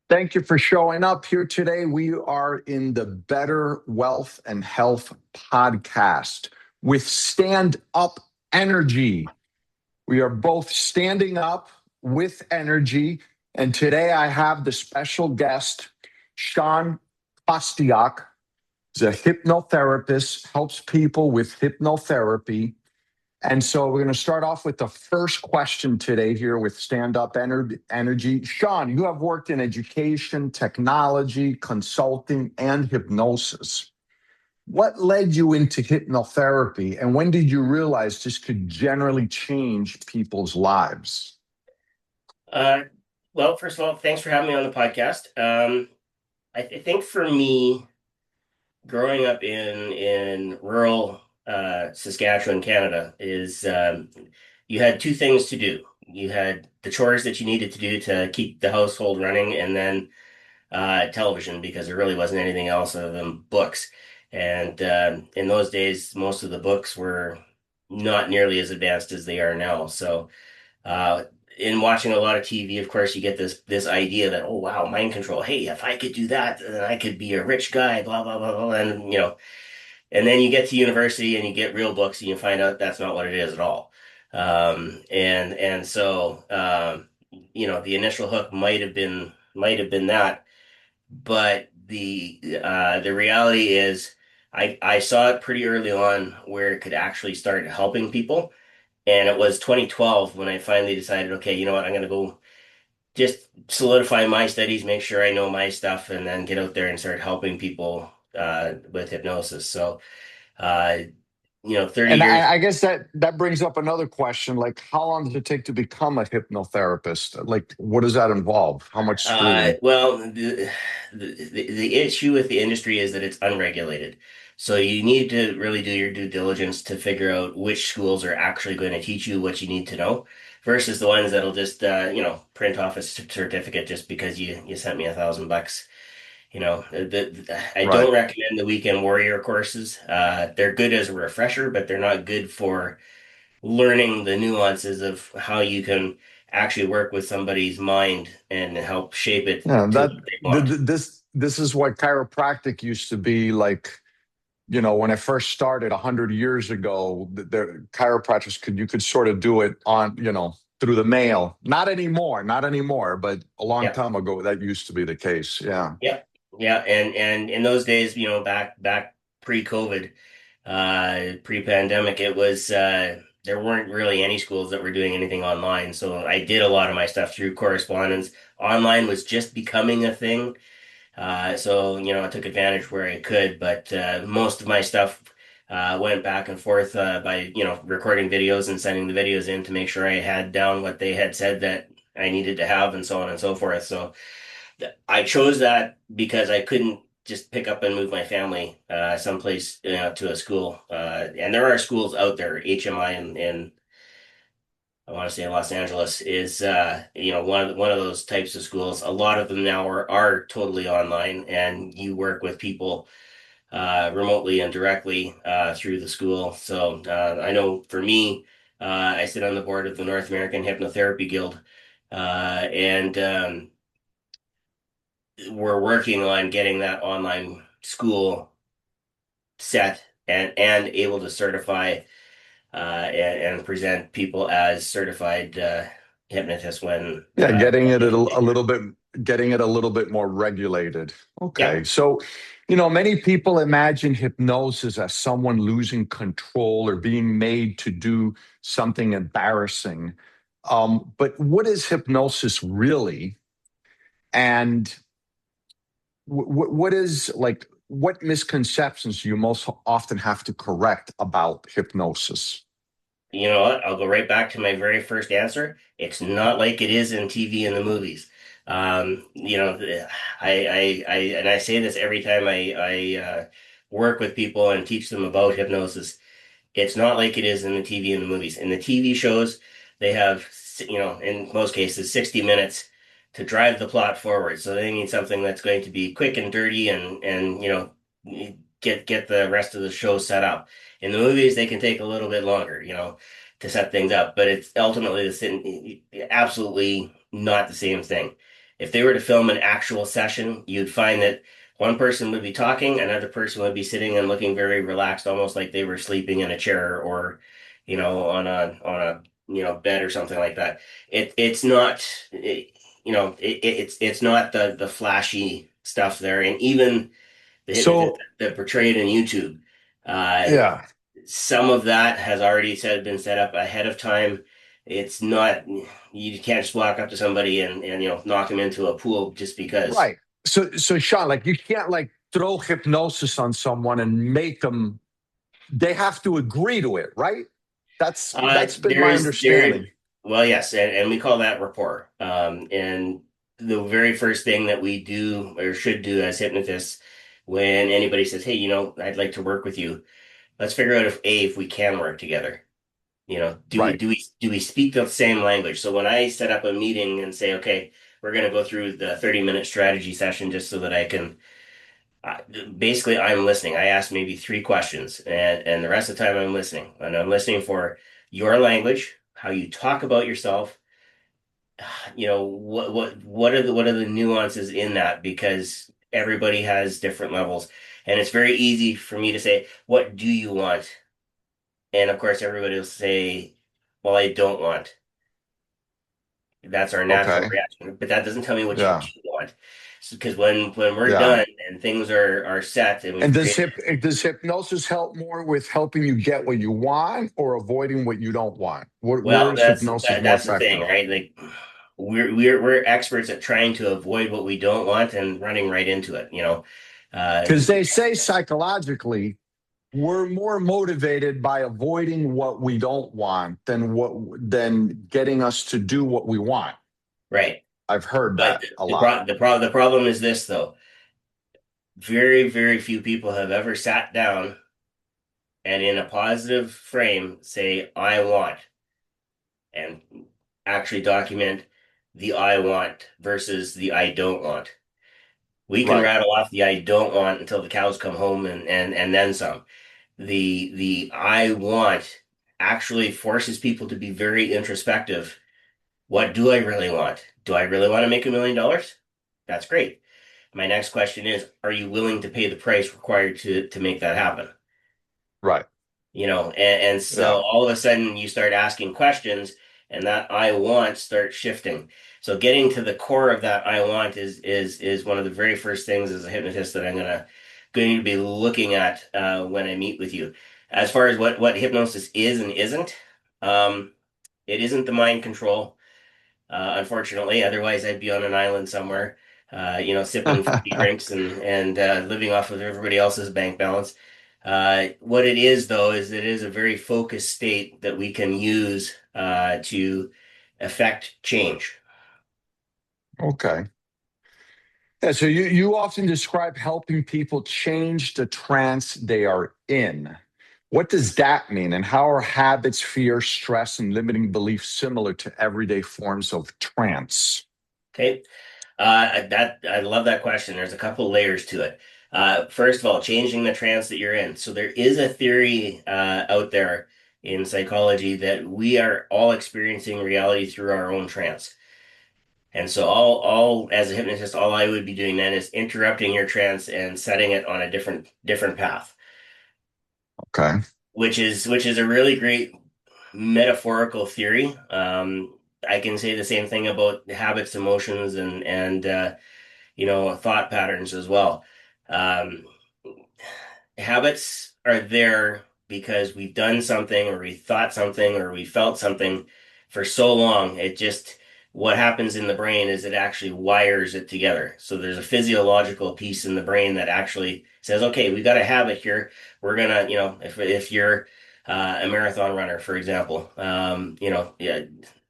Thank you for showing up here today. We are in the Better Wealth and Health podcast with Stand Up Energy. We are both standing up with energy. And today I have the special guest, Shawn Kostiuk. He's a hypnotherapist, helps people with hypnotherapy. And so we're going to start off with the first question today here with Stand Up Energy. Shawn, you have worked in education, technology, consulting, and hypnosis. What led you into hypnotherapy, and when did you realize this could generally change people's lives? Uh, well, first of all, thanks for having me on the podcast. I think for me, growing up in rural Saskatchewan, Canada, is you had two things to do. You had the chores that you needed to do to keep the household running, and then television because there really wasn't anything else other than books. And in those days, most of the books were not nearly as advanced as they are now. So uh, in watching a lot of TV, of course, you get this idea that, oh wow, mind control. Hey, if I could do that, then I could be a rich guy. Blah blah blah blah. And and then you get to university and you get real books and you find out that's not what it is at all. And so the initial hook might have been that, but the reality is, I saw it pretty early on where it could actually start helping people. And it was 2012 when I finally decided, okay, you know what, I'm going to go just solidify my studies, make sure I know my stuff, and then get out there and start helping people with hypnosis. So, uh, 30 And years. I guess that brings up another question, like how long does it take to become a hypnotherapist? Like, what does that involve? How much schooling? Well, the issue with the industry is that it's unregulated. So you need to really do your due diligence to figure out which schools are actually going to teach you what you need to know versus the ones that'll just, print off a certificate just because you sent me $1,000. I Right. don't recommend the weekend warrior courses. They're good as a refresher, but they're not good for learning the nuances of how you can actually work with somebody's mind and help shape it Yeah, to what they want. this is what chiropractic used to be like. When I first started 100 years ago, the chiropractors you could sort of do it on, through the mail. Not anymore, but a long Yeah, time ago that used to be the case. Yeah. yeah, yeah. And in those days, back pre-COVID, pre-pandemic, it was there weren't really any schools that were doing anything online. So I did a lot of my stuff through correspondence. Online was just becoming a thing. So I took advantage where I could, but most of my stuff went back and forth by, recording videos and sending the videos in to make sure I had down what they had said that I needed to have and so on and so forth. So I chose that because I couldn't just pick up and move my family someplace to a school. And there are schools out there, HMI in I want to say Los Angeles is one of those types of schools. A lot of them now are totally online, and you work with people remotely and directly through the school. So I know for me, I sit on the board of the North American Hypnotherapy Guild, and we're working on getting that online school set and able to certify and present people as certified hypnotists when Yeah, when getting it a little bit more regulated. yeah. Okay. So, many people imagine hypnosis as someone losing control or being made to do something embarrassing. But what is hypnosis really? And what is like, what misconceptions do you most often have to correct about hypnosis? You know what? I'll go right back to my very first answer. It's not like it is in TV and the movies. And I say this every time I work with people and teach them about hypnosis. It's not like it is in the TV and the movies. In the TV shows, they have, in most cases, 60 minutes to drive the plot forward. So they need something that's going to be quick and dirty and get the rest of the show set up. In the movies, they can take a little bit longer, to set things up, but it's ultimately absolutely not the same thing. If they were to film an actual session, you'd find that one person would be talking, another person would be sitting and looking very relaxed, almost like they were sleeping in a chair or, on a bed or something like that. It's not, it's not the flashy stuff there, and even the hypnotist So that portrayed in YouTube. Uh, yeah, some of that has already been set up ahead of time. It's not you can't just walk up to somebody and knock them into a pool just because. right. So Shawn, like you can't like throw hypnosis on someone and make them. They have to agree to it, right? That's been There my is there understanding. well, yes, and we call that rapport. And the very first thing that we do or should do as hypnotists when anybody says, "Hey, I'd like to work with you," let's figure out if we can work together. Do we Right. speak the same language? So when I set up a meeting and say, okay, we're going to go through the 30-minute strategy session just so that I can uh, basically I'm listening. I ask maybe three questions and the rest of the time I'm listening. And I'm listening for your language, how you talk about yourself, what are the nuances in that because everybody has different levels. And it's very easy for me to say, what do you want? And of course, everybody will say, well, I don't want. That's our natural Okay. reaction. But that doesn't tell me what you do Yeah. want. Because when we're Yeah. done and things are set and we've And created, does hypnosis help more with helping you get what you want or avoiding what you don't want? Where well, is hypnosis more that's the thing, effective? right? Like we're experts at trying to avoid what we don't want and running right into it. Uh, Because they say psychologically we're more motivated by avoiding what we don't want than getting us to do what we want. right. I've heard But that a lot. the problem is this though. Very, very few people have ever sat down and in a positive frame say, I want. And actually document the I want versus the I don't want. We can Right. rattle off the I don't want until the cows come home and then some. The I want actually forces people to be very introspective. What do I really want? Do I really want to make $1 million? That's great. My next question is, are you willing to pay the price required to make that happen? Right. And so Yeah. all of a sudden you start asking questions and that I want starts shifting. So getting to the core of that I want is one of the very first things as a hypnotist that I'm going to be looking at when I meet with you. As far as what hypnosis is and isn't, um, it isn't the mind control. Unfortunately, otherwise I'd be on an island somewhere, sipping fruity drinks and living off of everybody else's bank balance. What it is, though, is it is a very focused state that we can use to affect change. Okay. Yeah, so you often describe helping people change the trance they are in. What does that mean? And how are habits, fear, stress, and limiting beliefs similar to everyday forms of trance? Okay, that I love that question. There's a couple layers to it. First of all, changing the trance that you're in. So there is a theory out there in psychology that we are all experiencing reality through our own trance. And so all as a hypnotist, all I would be doing then is interrupting your trance and setting it on a different path, Okay. which is a really great metaphorical theory. I can say the same thing about habits, emotions, and thought patterns as well. Um, Habits are there because we've done something or we thought something or we felt something for so long. What happens in the brain is it actually wires it together. So there's a physiological piece in the brain that actually says, okay, we got a habit here. We're gonna, if you're a marathon runner, for example, yeah,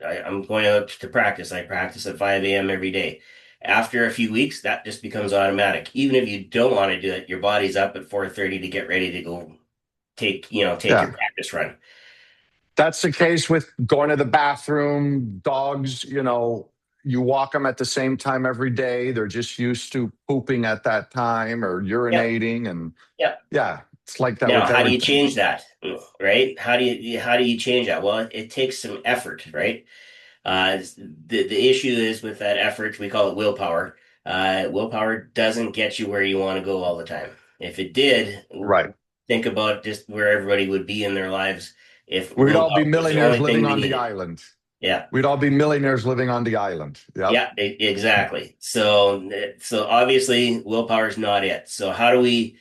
I'm going out to practice. I practice at 5 a.m. every day. After a few weeks, that just becomes automatic. Even if you don't want to do it, your body's up at 4:30 to get ready to go take your Yeah. practice run. That's the case with going to the bathroom, dogs, you walk them at the same time every day. They're just used to pooping at that time or Yep, urinating. And yep. yeah, it's like that Now, with how do you everything. change that? Right? How do you change that? Well, it takes some effort, right? The issue is with that effort, we call it willpower. Willpower doesn't get you where you want to go all the time. If it did, Right. think about just where everybody would be in their lives if We'd all be willpower was the millionaires only thing living we on the needed. island. Yeah. We'd all be millionaires living on the island. Yep. Yeah, exactly. So obviously willpower is not it. So how do we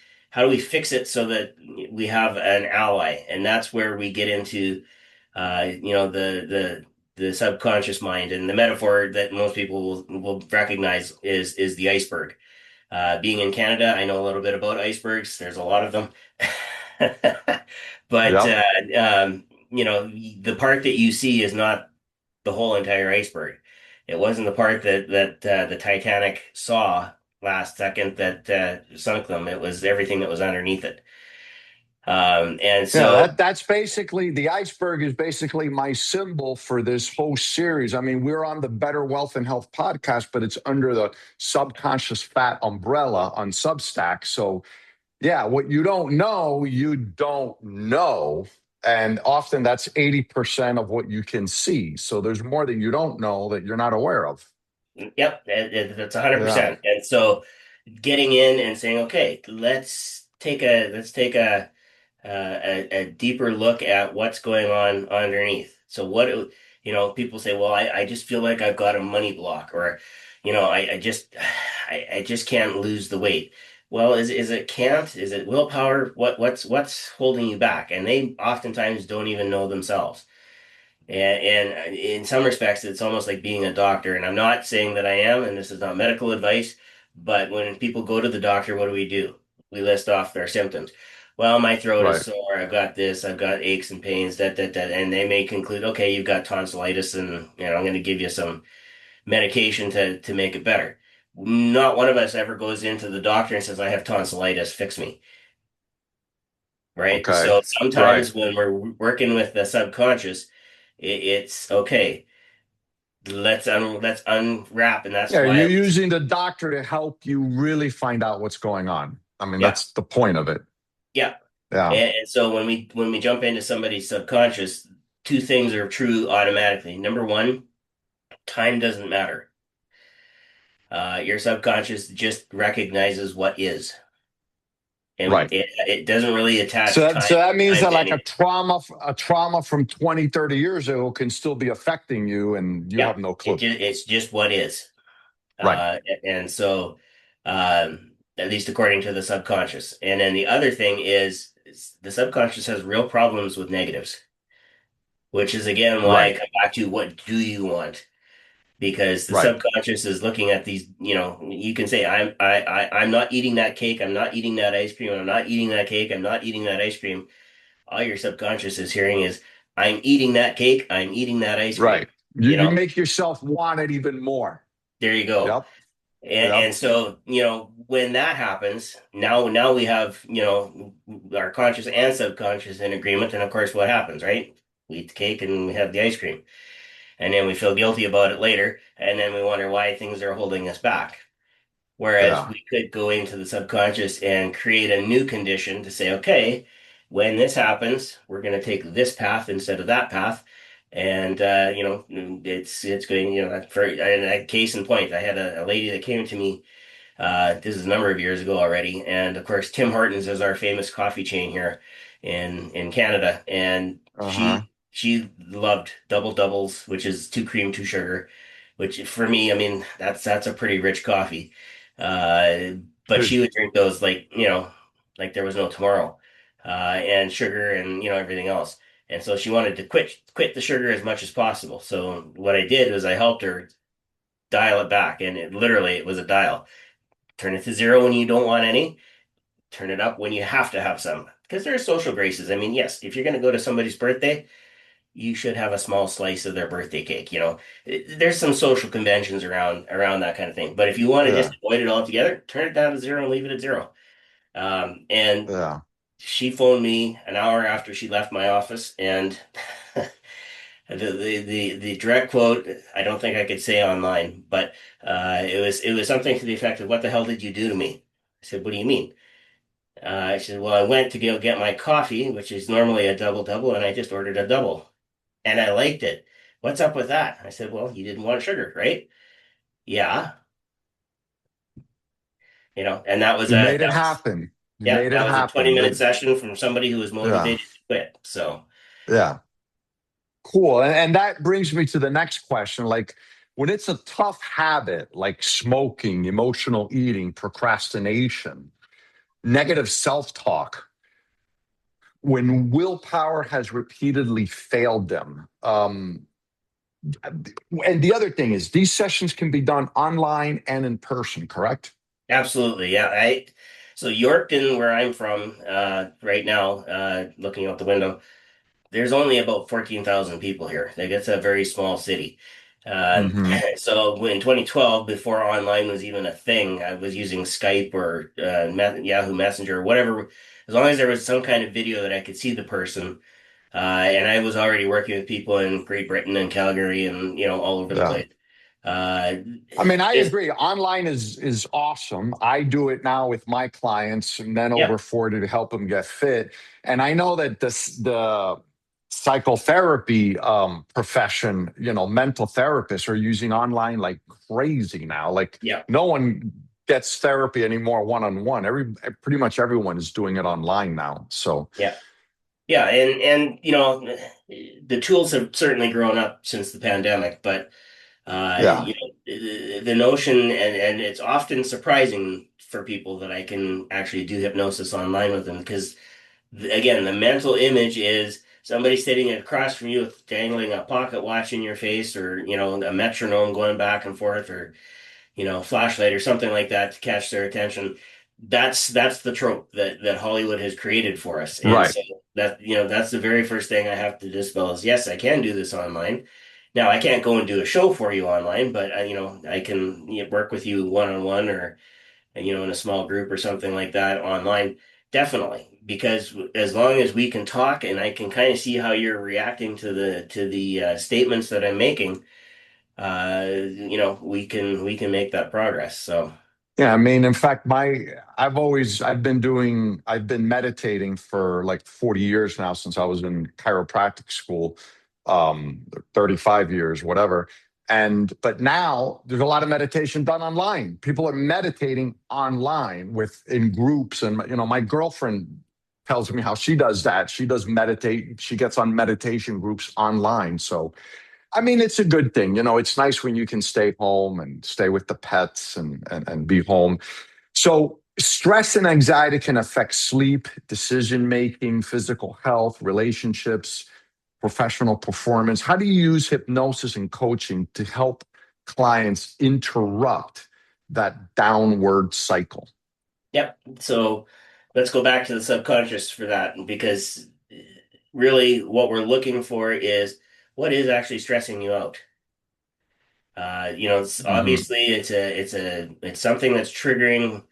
fix it so that we have an ally? And that's where we get into the subconscious mind, and the metaphor that most people will recognize is the iceberg. Being in Canada, I know a little bit about icebergs. There's a lot of them. But Yep. the part that you see is not the whole entire iceberg. It wasn't the part that the Titanic saw last second that sunk them. It was everything that was underneath it. And Yeah, so, that's basically the iceberg is basically my symbol for this whole series. I mean, we're on the Better Wealth and Health podcast, but it's under the subconscious fat umbrella on Substack. So yeah, what you don't know, you don't know. And often that's 80% of what you can see. So there's more that you don't know that you're not aware of. yep, that's Yeah. 100%. And so, getting in and saying, okay, let's take a deeper look at what's going on underneath. So people say, well, I just feel like I've got a money block, or, I just can't lose the weight. Well, is it can't? Is it willpower? What's holding you back? And they oftentimes don't even know themselves. And in some respects, it's almost like being a doctor. And I'm not saying that I am, and this is not medical advice, but when people go to the doctor, what do? We list off their symptoms. Well, my throat is Right. sore. I've got this. I've got aches and pains. That. And they may conclude, okay, you've got tonsillitis, and I'm going to give you some medication to make it better. Not one of us ever goes into the doctor and says, I have tonsillitis, fix me. Right? Okay. So Right. sometimes when we're working with the subconscious, it's okay. Let's unwrap, and that's Yeah, why I you're was. using the doctor to help you really find out what's going on. I mean, Yeah, that's the point of it. yeah. Yeah. And so when we jump into somebody's subconscious, two things are true automatically. Number one, time doesn't matter. Your subconscious just recognizes what is, and Right. it doesn't really So attach that, time so that means time that to like anything. a trauma from 20, 30 years ago can still be affecting you and you Yeah, have no clue. it's just what is. Right. And so, at least according to the subconscious. And then the other thing is the subconscious has real problems with negatives, which is again why I Right. come back to what do you want? Because the Right. subconscious is looking at these, you can say, I'm not eating that cake, I'm not eating that ice cream, I'm not eating that cake, I'm not eating that ice cream. All your subconscious is hearing is, I'm eating that cake, I'm eating that ice cream. Right. You You you know, make yourself want it even more. there you go. Yep. And Yep. so, when that happens, now we have, our conscious and subconscious in agreement. And of course, what happens, right? We eat the cake and we have the ice cream. And then we feel guilty about it later. And then we wonder why things are holding us back. Whereas Yeah. we could go into the subconscious and create a new condition to say, okay, when this happens, we're going to take this path instead of that path. And it's going, for a case in point, I had a lady that came to me, this is a number of years ago already, and of course Tim Hortons is our famous coffee chain here in Canada, and Uh-huh. she loved double doubles, which is two cream, two sugar, which for me, I mean that's a pretty rich coffee, uh, but she would drink those like there was no tomorrow, and sugar and everything else, and so she wanted to quit the sugar as much as possible. So what I did was I helped her dial it back, and it was a dial. Turn it to zero when you don't want any. Turn it up when you have to have some. Because there are social graces. I mean, yes, if you're going to go to somebody's birthday, you should have a small slice of their birthday cake. There's some social conventions around that kind of thing. But if you want to Yeah. just avoid it altogether, turn it down to zero and leave it at zero. And Yeah. she phoned me an hour after she left my office, and the direct quote, I don't think I could say online, but it was something to the effect of, "What the hell did you do to me?" I said, "What do you mean?" I said, "Well, I went to go get my coffee, which is normally a double double, and I just ordered a double, and I liked it." what's up with that? I said, well, you didn't want sugar, right? Yeah, and You made it happen. You made it that was a happen. 20-minute session from somebody who was Yeah. motivated to quit. So, Yeah. Cool. And that brings me to the next question. Like when it's a tough habit, like smoking, emotional eating, procrastination, negative self talk, when willpower has repeatedly failed them. And the other thing is, these sessions can be done online and in person, correct? absolutely, yeah. So Yorkton, where I'm from, right now, looking out the window, there's only about 14,000 people here. Like it's a very small city. Hmm. So in 2012, before online was even a thing, I was using Skype or Yahoo Messenger or whatever. As long as there was some kind of video that I could see the person, and I was already working with people in Great Britain and Calgary and all over the Yeah. place. Uh, I mean, I just agree. Online is awesome. I do it now with my clients, and then yeah, over 40 to help them get fit. And I know that the psychotherapy profession, mental therapists are using online like crazy now. Like yeah, no one gets therapy anymore one-on-one. Pretty much everyone is doing it online now. So yeah. Yeah, and the tools have certainly grown up since the pandemic, but yeah, the notion, and it's often surprising for people that I can actually do hypnosis online with them because again, the mental image is somebody sitting across from you with dangling a pocket watch in your face, or a metronome going back and forth, or flashlight or something like that to catch their attention. That's the trope that Hollywood has created for us. And right. so that's the very first thing I have to dispel is yes, I can do this online. Now I can't go and do a show for you online, but I can work with you one on one or in a small group or something like that online. Definitely, because as long as we can talk and I can kind of see how you're reacting to the statements that I'm making, we can make that progress. So, Yeah, I mean, in fact, I've been meditating for like 40 years now since I was in chiropractic school, 35 years, whatever. But now there's a lot of meditation done online. People are meditating online in groups. And, my girlfriend tells me how she does that. She does meditate. She gets on meditation groups online. So, I mean, it's a good thing. It's nice when you can stay home and stay with the pets and be home. So, stress and anxiety can affect sleep, decision making, physical health, relationships, professional performance. How do you use hypnosis and coaching to help clients interrupt that downward cycle? yep. So let's go back to the subconscious for that because really what we're looking for is what is actually stressing you out. Hmm. Obviously it's something that's triggering.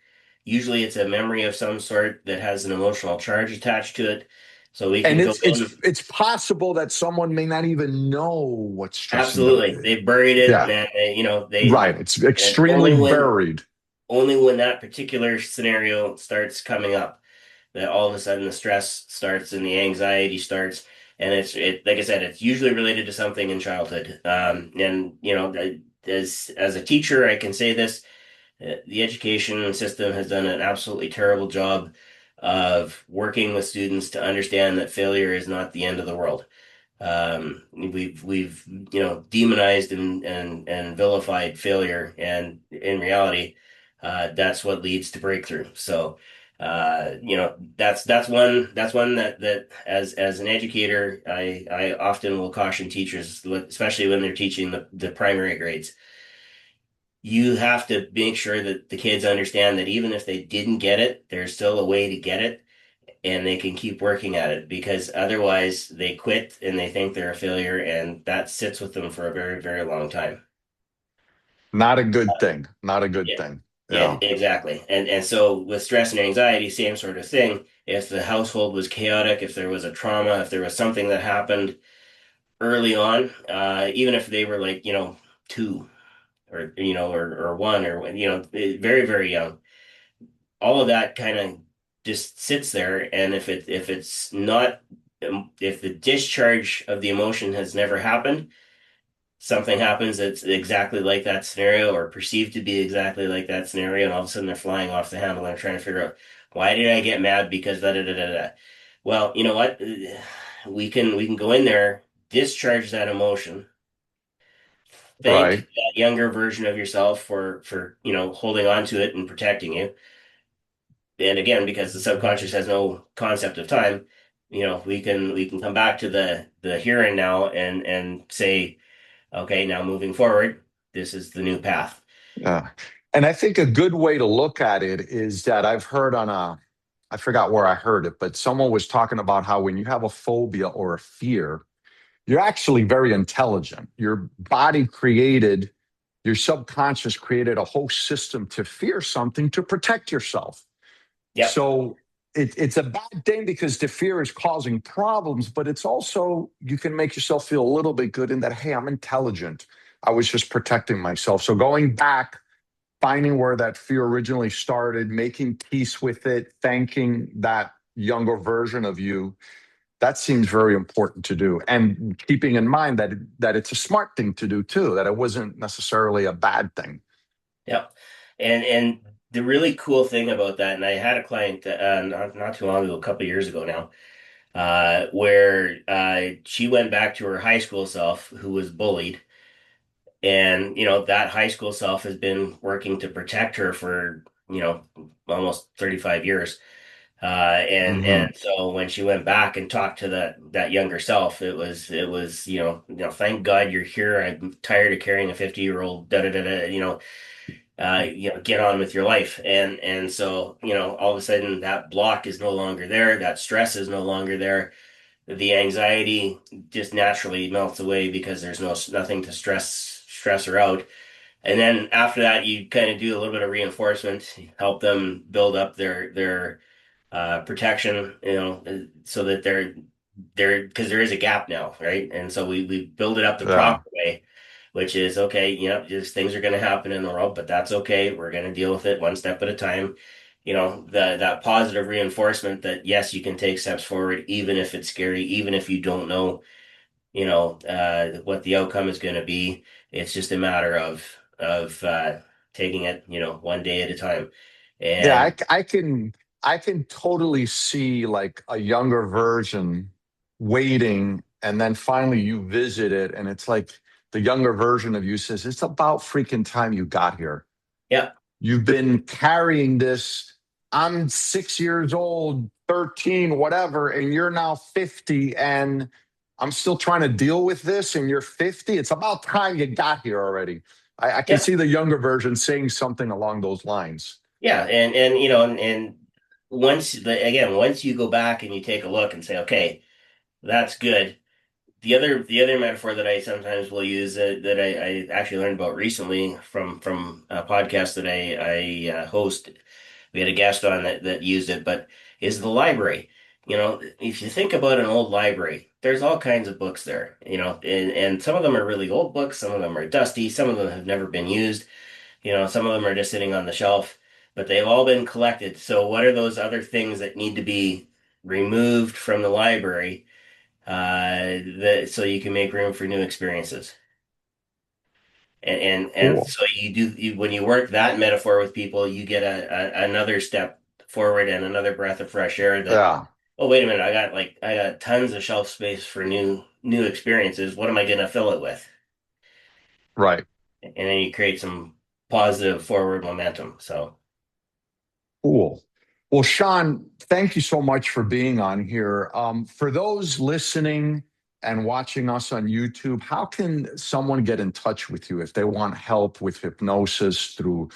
Usually it's a memory of some sort that has an emotional charge attached to it. So we And can go it's it's in. it's possible that someone may not even know what's stressing them. Absolutely. They buried it, Yeah, and they right. It's and extremely buried. only when that particular scenario starts coming up that all of a sudden the stress starts and the anxiety starts, and it like I said, it's usually related to something in childhood. And as a teacher, I can say this: the education system has done an absolutely terrible job of working with students to understand that failure is not the end of the world. We've demonized and vilified failure, and in reality, that's what leads to breakthrough. So, that's one that as an educator, I often will caution teachers, especially when they're teaching the primary grades. You have to make sure that the kids understand that even if they didn't get it, there's still a way to get it and they can keep working at it because otherwise they quit and they think they're a failure and that sits with them for a very, very long time. Not a good thing. Not a good Yeah. thing. Yeah, Yeah. exactly. And so with stress and anxiety, same sort of thing. If the household was chaotic, if there was a trauma, if there was something that happened early on, even if they were like, two or one or very, very young, all of that kind of just sits there. And if it's not, if the discharge of the emotion has never happened, something happens that's exactly like that scenario or perceived to be exactly like that scenario, and all of a sudden they're flying off the handle and they're trying to figure out why did I get mad because da da da da da. Well, you know what? We can go in there, discharge that emotion, thank Right. that younger version of yourself for holding on to it and protecting you. And again, because the subconscious has no concept of time, we can come back to the here and now and say, okay, now moving forward, this is the new path. Yeah. And I think a good way to look at it is that I've heard I forgot where I heard it, but someone was talking about how when you have a phobia or a fear, you're actually very intelligent. Your body created, your subconscious created a whole system to fear something to protect yourself. Yep. So it's a bad thing because the fear is causing problems, but it's also, you can make yourself feel a little bit good in that, hey, I'm intelligent. I was just protecting myself. So going back, finding where that fear originally started, making peace with it, thanking that younger version of you, that seems very important to do. And keeping in mind that it's a smart thing to do too, that it wasn't necessarily a bad thing. Yep. And the really cool thing about that, and I had a client not too long ago, a couple of years ago now, where she went back to her high school self who was bullied. And, that high school self has been working to protect her for, almost 35 years. And Hmm. so when she went back and talked to that younger self, it was, thank God you're here. I'm tired of carrying a 50-year-old, da da da da, get on with your life. And so, all of a sudden that block is no longer there, that stress is no longer there. The anxiety just naturally melts away because there's nothing to stress her out. And then after that, you kind of do a little bit of reinforcement, help them build up their protection, so that they're because there is a gap now, right? And so we build it up the Yeah. proper way, which is okay. Just things are going to happen in the world, but that's okay. We're going to deal with it one step at a time. That positive reinforcement that yes, you can take steps forward, even if it's scary, even if you don't know, what the outcome is going to be. It's just a matter of taking it, one day at a time. Yeah, And I can totally see like a younger version waiting, and then finally you visit it, and it's like the younger version of you says, it's about freaking time you got here. yeah, You've been carrying this. I'm 6 years old, 13, whatever, and you're now 50, and I'm still trying to deal with this, and you're 50. It's about time you got here already. I can yeah, see the younger version saying something along those lines. yeah, and once you go back and you take a look and say, okay, that's good. The other metaphor that I sometimes will use, that I actually learned about recently from a podcast that I host. We had a guest on that used it, but is the library. If you think about an old library, there's all kinds of books there, and some of them are really old books, some of them are dusty, some of them have never been used, some of them are just sitting on the shelf, but they've all been collected. So what are those other things that need to be removed from the library, so you can make room for new experiences? And Cool. so when you work that metaphor with people, you get another step forward and another breath of fresh air that, Yeah, oh, wait a minute, I got tons of shelf space for new experiences. What am I gonna fill it with? right. And then you create some positive forward momentum. So Cool. Well, Shawn, thank you so much for being on here. For those listening and watching us on YouTube, how can someone get in touch with you if they want help with hypnosis through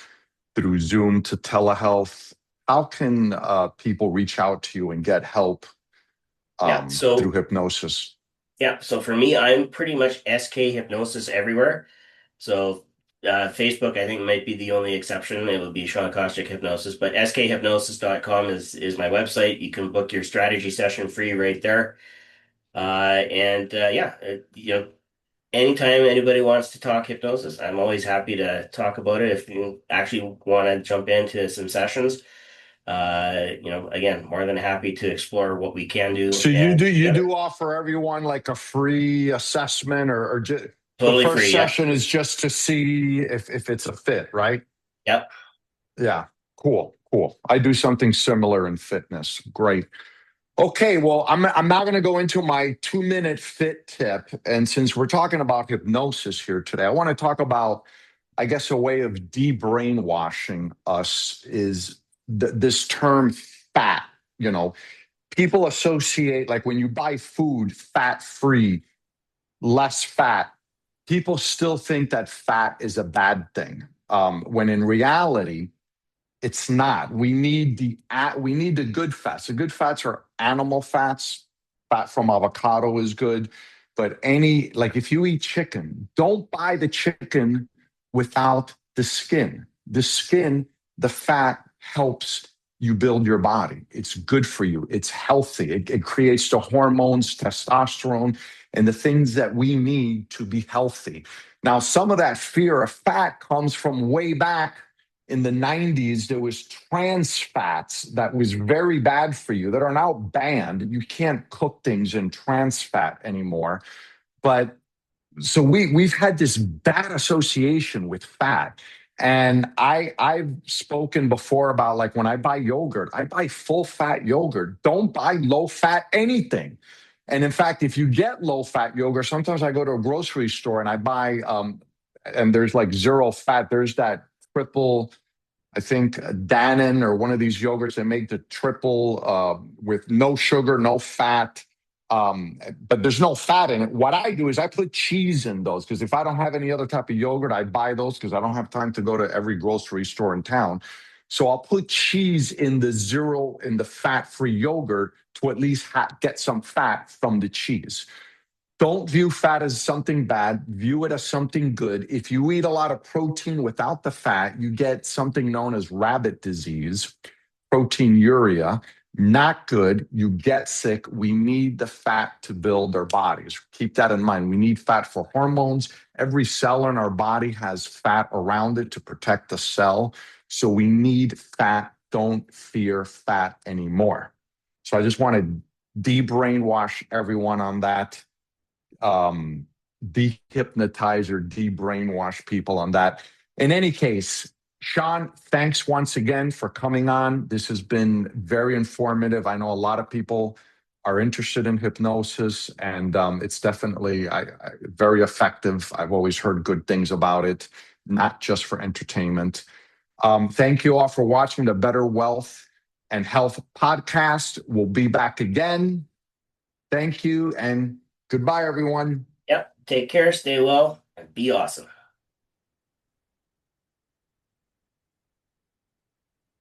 Zoom to telehealth? How can people reach out to you and get help yeah, through so hypnosis? yeah, so for me, I'm pretty much SK Hypnosis everywhere. So Facebook, I think, might be the only exception. It would be Shawn Kostiuk Hypnosis, but skhypnosis.com is my website. You can book your strategy session free right there. And yeah, anytime anybody wants to talk hypnosis, I'm always happy to talk about it. If you actually want to jump into some sessions, again, more than happy to explore what we can do So and you together. do offer everyone like a free assessment or just The Totally first free. Yep. session is just to see if it's a fit, right? Yep. Yeah. Cool. Cool. I do something similar in fitness. Great. Okay, well, I'm not going to go into my 2 minute fit tip. And since we're talking about hypnosis here today, I want to talk about, I guess, a way of de-brainwashing us is this term fat. You know, people associate, like when you buy food, fat free, less fat, people still think that fat is a bad thing. When in reality, it's not. We need the good fats. The good fats are animal fats. Fat from avocado is good, but any like if you eat chicken, don't buy the chicken without the skin. The skin, the fat helps you build your body. It's good for you. It's healthy. It creates the hormones, testosterone, and the things that we need to be healthy. Now, some of that fear of fat comes from way back in the 90s. There was trans fats that was very bad for you that are now banned. You can't cook things in trans fat anymore. But so we've had this bad association with fat. And I've spoken before about, like, when I buy yogurt, I buy full fat yogurt. Don't buy low fat anything. And in fact, if you get low fat yogurt, sometimes I go to a grocery store and I buy and there's like zero fat. There's that triple, I think, Dannon or one of these yogurts that make the triple with no sugar, no fat, but there's no fat in it. What I do is I put cheese in those, because if I don't have any other type of yogurt, I buy those because I don't have time to go to every grocery store in town. So I'll put cheese in the fat-free yogurt to at least get some fat from the cheese. Don't view fat as something bad. View it as something good. If you eat a lot of protein without the fat, you get something known as rabbit disease, proteinuria. Not good. You get sick. We need the fat to build our bodies. Keep that in mind. We need fat for hormones. Every cell in our body has fat around it to protect the cell. So we need fat. Don't fear fat anymore. So I just want to de-brainwash everyone on that, de-hypnotize or de-brainwash people on that. In any case, Shawn, thanks once again for coming on. This has been very informative. I know a lot of people are interested in hypnosis, and it's definitely very effective. I've always heard good things about it, not just for entertainment. Thank you all for watching the Better Wealth and Health podcast. We'll be back again. Thank you, and goodbye, everyone. Yep. Take care. Stay well. And be awesome.